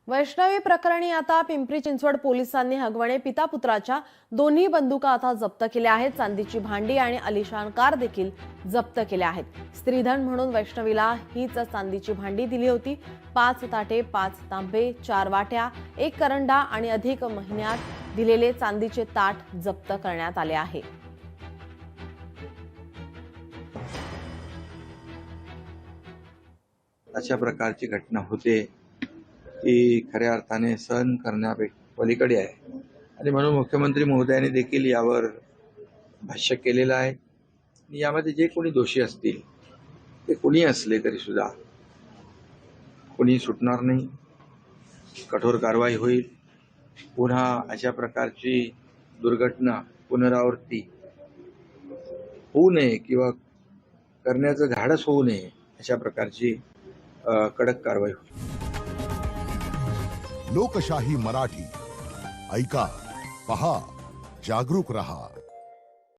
वैष्णवी प्रकरणी आता पिंपरी चिंचवड पोलिसांनी हगवणे पिता पुत्राच्या दोन्ही बंदुका आता जप्त केल्या आहेत। चांदीची भांडी आणि अलिशान कार देखील जप्त केल्या आहेत। स्त्रीधन म्हणून वैष्णवीला हीच चांदीची भांडी दिली होती। 5 ताटे, 5 तांबे, 4 वाट्या, 1 करंडा आणि अधिक महिन्यात दिलेले चांदीचे ताट जप्त करण्यात आले आहे। अशा प्रकारची घटना होते ती खऱ्या अर्थाने सहन करण्यापलीकडे आहे आणि म्हणून मुख्यमंत्री महोदयांनी देखील यावर भाष्य केलेलं आहे। यामध्ये जे कोणी दोषी असतील ते कोणी असले तरी सुद्धा कोणी सुटणार नाही, कठोर कारवाई होईल। पुन्हा अशा प्रकारची दुर्घटना पुनरावृत्ती होऊ नये किंवा करण्याचं धाडस होऊ नये अशा प्रकारची कडक कारवाई होईल। लोकशाही मराठी ऐका, पहा, जागरूक रहा।